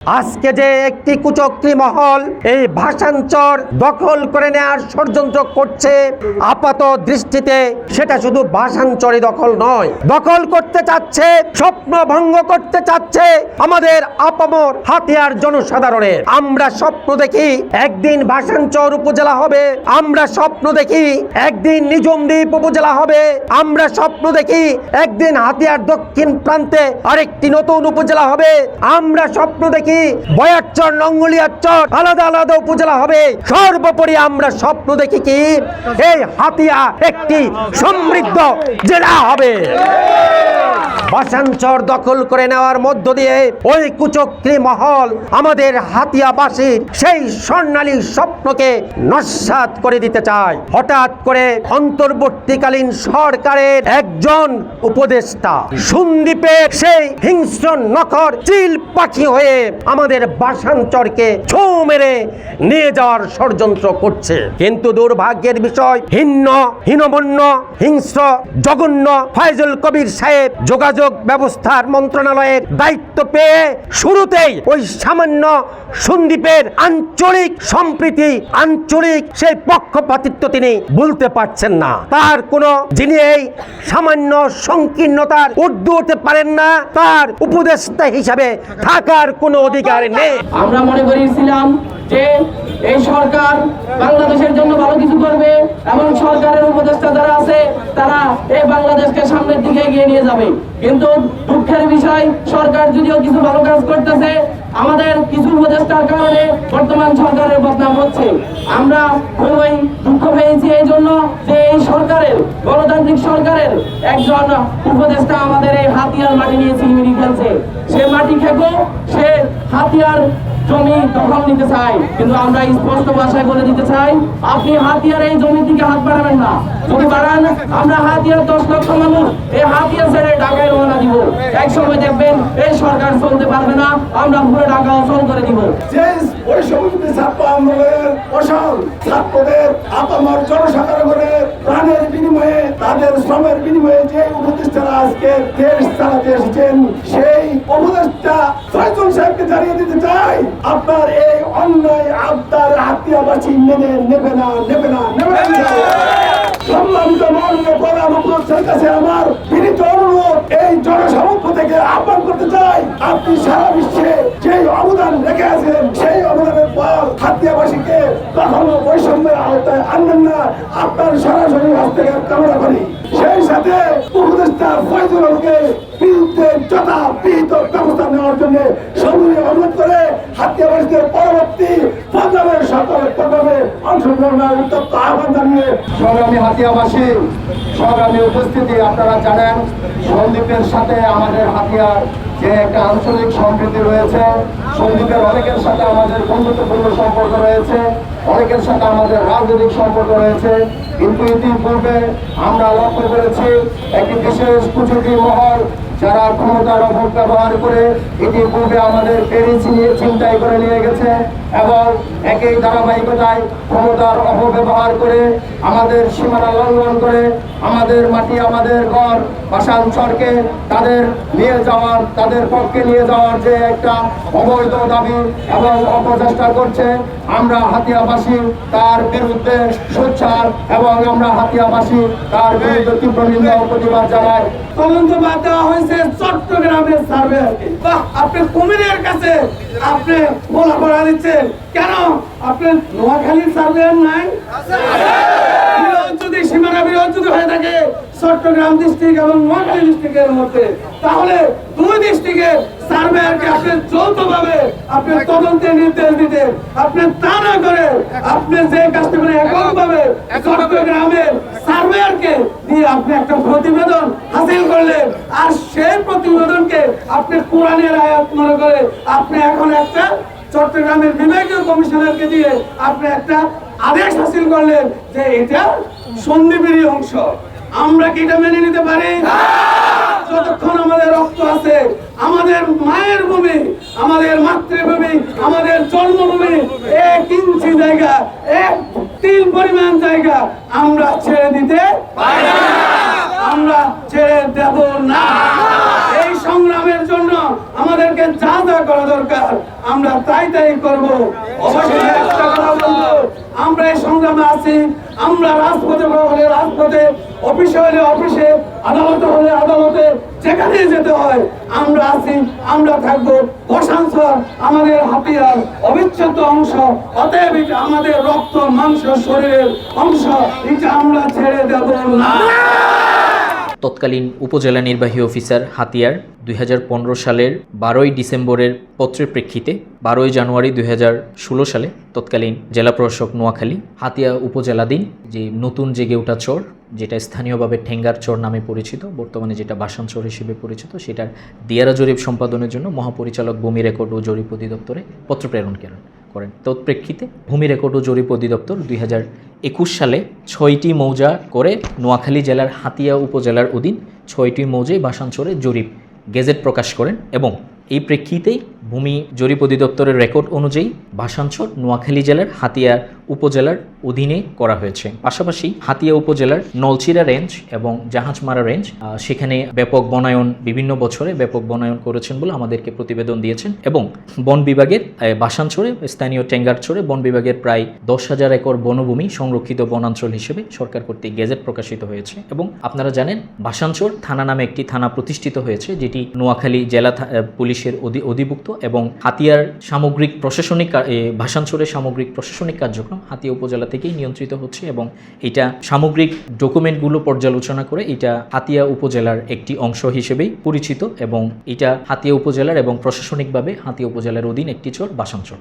আজকে যে একটি কুচক্রী মহল এই ভাষাঞ্চর দখল করে নেওয়ার ষড়যন্ত্র করছে, আপাত দৃষ্টিতে সেটা শুধু ভাষাঞ্চরই দখল নয়, দখল করতে চাচ্ছে, স্বপ্ন ভঙ্গ করতে চাচ্ছে আমাদের আপামর হাতিয়ার জনসাধারণের। আমরা স্বপ্ন দেখি একদিন ভাষাঞ্চর উপজেলা হবে, আমরা স্বপ্ন দেখি একদিন নিজমদ্বীপ উপজেলা হবে, আমরা স্বপ্ন দেখি একদিন হাতিয়ার দক্ষিণ প্রান্তে আরেকটি নতুন উপজেলা হবে, আমরা স্বপ্ন দেখি বয়ারচর নঙ্গলিয়াচর আলাদা আলাদা উপজেলা হবে। সর্বোপরি আমরা স্বপ্ন দেখি কি এই হাতিয়া একটি সমৃদ্ধ জেলা হবে। ভাষাঞ্চর দখল করে নেওয়ার মধ্য দিয়ে ওই কুচক্রী মহল আমাদের হাতিয়াবাসীর সেই স্বর্ণালী স্বপ্নকে নস্যাৎ করে দিতে চায়। হঠাৎ করে অন্তর্বর্তীকালীন সরকারের একজন উপদেষ্টা সন্দ্বীপের সেই হিংস্র নখর চিল পাখি হয়ে আমাদের ভাষাঞ্চরকে ছো মেরে নিয়ে যাওয়ার ষড়যন্ত্র করছে। কিন্তু দুর্ভাগ্যের বিষয়, হীনমন্য হিংস্র জঘন্য ফয়জুল কবির সাহেব যোগাযোগ ব্যবস্থার মন্ত্রণালয়ের দায়িত্ব পেয়ে শুরুতেই ওই সামান্য সন্দ্বীপের আঞ্চলিক সম্প্রীতি, আঞ্চলিক সেই পক্ষপাতিত্ব তিনি বলতে পারছেন না। তার কোনো যিনি এই সামান্য সংকীর্ণতার ঊর্ধ্বে উঠতে পারেন না, তার উপদেষ্টা হিসাবে থাকার কোনো অধিকার নেই। আমরা মনে করেছিলাম যে এই সরকার বাংলাদেশের জন্য ভালো কিছু করবে এবং সরকারের উপদেষ্টা যারা আছে তারা এই বাংলাদেশকে সামনের দিকে এগিয়ে নিয়ে যাবে। কিন্তু দুঃখের বিষয়, সরকার যদিও কিছু ভালো কাজ করতেছে, আমাদের কিছু উপদেষ্টার কারণে বর্তমান সরকারের বদনাম হচ্ছে। আমরা খুবই দুঃখ পেয়েছি এই জন্য যে এই সরকারের, গণতান্ত্রিক সরকারের একজন উপদেষ্টা আমাদের এই হাতিয়ার মাটি নিয়ে ছিনিমিনি খেলছে। সে মাটি খেকো, সে হাতিয়ার জমি দখল নিতে চাই। কিন্তু আমরা স্পষ্ট ভাষায় বলে দিতে চাই, আপনি হাতিয়ার এই জমি থেকে হাত বাড়াবেন না। যদি বাড়ান, আমরা হাতিয়ার 10 লক্ষ মানুষ এই হাতিয়ার ছেড়ে ঢাকায় রওনা দিব। এক সময় দেখবেন এই সরকার চলতে পারবে না, আমরা পুরো ঢাকা অচল করে দিব। ওই সমস্ত ছাত্র আন্দোলনের ফসল ছাত্রদের আপামর জনসাধারণের প্রাণের বিনিময়ে, তাদের শ্রমের বিনিময়ে যে উপদেষ্টারা আজকে দেশ চালাতে এসেছেন, সেই উপদেষ্টা ফয়জুল সাহেবকে জানিয়ে দিতে চাই, আপনার এই অন্যায় আবদার হাতিয়াবাসী মেনে নেবে না, নেবে না, নেবে না। সম্মানিত মাননীয় প্রধান উপদেষ্টার কাছে আমার বিনীত অনুরোধ, এই জনসমক্ষ থেকে আহ্বান করতে চাই, আপনি সারা বিশ্বে যে অবদান রেখে আছেন, সেই অবদানের পর হাতিয়াবাসীকে কখনো বৈষম্যের আওতায় আনবেন না, আপনার সরাসরি হস্তক্ষেপ কামনা করি। সেই সাথে উপদেষ্টা ফয়জুল হককে বিরুদ্ধে যথাবিহিত ব্যবস্থা নেওয়ার জন্য সবাই অনুরোধ করে হাতিয়াবাসীদের পরবর্তী প্রোগ্রামের সকল প্রোগ্রামে অংশগ্রহণের উত্তপ্ত আহ্বান জানিয়ে সংগ্রামী হাতিয়াবাসী, সংগ্রামী উপস্থিতি, আপনারা জানেন সন্দ্বীপের সাথে আমাদের হাতিয়ার যে একটা আঞ্চলিক সম্প্রীতি রয়েছে। সন্দ্বীপের অনেকের সাথে আমাদের বন্ধুত্বপূর্ণ সম্পর্ক রয়েছে, অনেকের সাথে আমাদের রাজনৈতিক সম্পর্ক রয়েছে। কিন্তু ইতিপূর্বে আমরা লক্ষ্য করেছি একটি বিশেষ কুচক্রী মহল যারা ক্ষমতার অপব্যবহার করে ইতিপূর্বে আমাদের পেরি ছিনতাই করে নিয়ে গেছে এবং একই ধারাবাহিকতায় ক্ষমতার অপব্যবহার করে আমাদের সীমানা লঙ্ঘন করে আমাদের মাটি, আমাদের ঘর, ভাষাঞ্চরকে তাদের নিয়ে যাওয়ার, তাদের পক্ষে নিয়ে যাওয়ার যে একটা অবৈধ দাবি এবং অপচেষ্টা করছে, আমরা হাতিয়াবাসী তার বিরুদ্ধে সোচ্চার এবং আমরা হাতিয়াবাসী তার বিরুদ্ধে তীব্র নিন্দা ও প্রতিবাদ জানাই। তদন্ত বাদ দেওয়া হয়েছে চট্টগ্রামের সার্ভে। আপনি কুমিরের কাছে আপনি বলা পড়া দিচ্ছেন কেন? আপনার নোয়াখালীর সার্ভে নাই? যদি সীমানা বিরোধ যদি হয়ে থাকে চট্টগ্রাম ডিস্ট্রিক্ট এবং নোয়াখালী ডিস্ট্রিক্টের মধ্যে, তাহলে দুই ডিস্ট্রিক্টের সার্ভেয়ারকে আপনি যৌথভাবে আপনি তদন্তের নির্দেশ দিতেন। আপনি তা না করে আপনি যে কাজটা করে এককভাবে চট্টগ্রামের সার্ভেয়ারকে দিয়ে আপনি একটা প্রতিবেদন হাসিল করলেন, আর সেই প্রতিবেদনকে আপনি কোরআনের আয়াত মনে করে আপনি এখন একটা চট্টগ্রামের বিভাগীয় কমিশনারকে দিয়ে আপনি একটা আদেশ হাসিল করলেন যে এটা সন্দ্বীপেরই অংশ। আমরা কি এটা মেনে নিতে পারি? যতক্ষণ আমাদের রক্ত আছে, আমাদের মায়ের ভূমি, আমাদের মাতৃভূমি, আমাদের জন্মভূমি, 1 ইঞ্চি জায়গা, 1 তিল পরিমাণ জায়গা আমরা ছেড়ে দিতে পারি না, আমরা ছেড়ে দেব না। এই সংগ্রামের জন্য আমাদেরকে যা যা করা দরকার আমরা তাই করবো। অবশ্যই একটা কথা বলবো, আমরা এই সংগ্রামে আছি, আমরা রাজপথে হলে রাজপথে, অফিসে হলে অফিসে, আদালতে হলে আদালতে, যেখানে যেতে হয় আমরা আছি, আমরা থাকবো। প্রশাসন আমাদের হাতিয়ার অবিচ্ছেদ্য অংশ, অতএব এটা আমাদের রক্ত মাংস শরীরের অংশ, এটা আমরা ছেড়ে দেব না। তৎকালীন উপজেলা নির্বাহী অফিসার হাতিয়ার 2015 সালের 12 ডিসেম্বরের পত্রের প্রেক্ষিতে 12 জানুয়ারি 2016 সালে তৎকালীন জেলা প্রশাসক নোয়াখালী হাতিয়া উপজেলাধীন যে নতুন জেগে ওঠা চর, যেটা স্থানীয়ভাবে ঠেঙ্গার চর নামে পরিচিত, বর্তমানে যেটা বাসান চর হিসেবে পরিচিত, সেটার দিয়ারা জরিপ সম্পাদনের জন্য মহাপরিচালক ভূমি রেকর্ড ও জরিপ অধিদপ্তরে পত্র প্রেরণ করেন। তৎপ্রেক্ষিতে ভূমি রেকর্ড ও জরিপ অধিদপ্তর 2021 সালে 6টি মৌজা করে নোয়াখালী জেলার হাতিয়া উপজেলার অধীন 6টি মৌজায় বাসানচরে জরিপ গেজেট প্রকাশ করেন এবং এই প্রেক্ষিতেই ভূমি জরিপ অধিদপ্তরের রেকর্ড অনুযায়ী বাসানচর নোয়াখালী জেলার হাতিয়া উপজেলার অধীনে করা হয়েছে। পাশাপাশি হাতিয়া উপজেলার নলছিরা রেঞ্জ এবং জাহাজমারা রেঞ্জ, সেখানে ব্যাপক বনায়ন বিভিন্ন বছরে ব্যাপক বনায়ন করেছেন বলে আমাদেরকে প্রতিবেদন দিয়েছেন এবং বন বিভাগের বাসানচরে স্থানীয় টেঙ্গারচরে বন বিভাগের প্রায় 10,000 একর বনভূমি সংরক্ষিত বনাঞ্চল হিসেবে সরকার কর্তৃক গেজেট প্রকাশিত হয়েছে। এবং আপনারা জানেন বাসানচর থানা নামে একটি থানা প্রতিষ্ঠিত হয়েছে, যেটি নোয়াখালী জেলা পুলিশের অধিভুক্ত এবং হাতিয়ার সামগ্রিক প্রশাসনিক বাসানচরের সামগ্রিক প্রশাসনিক কার্যক্রম হাতিয়া উপজেলা থেকেই নিয়ন্ত্রিত হচ্ছে এবং এটা সামগ্রিক ডকুমেন্টগুলো পর্যালোচনা করে এটা হাতিয়া উপজেলার একটি অংশ হিসেবেই পরিচিত এবং এটা হাতিয়া উপজেলার এবং প্রশাসনিকভাবে হাতিয়া উপজেলার অধীন একটি চর বাসানচর।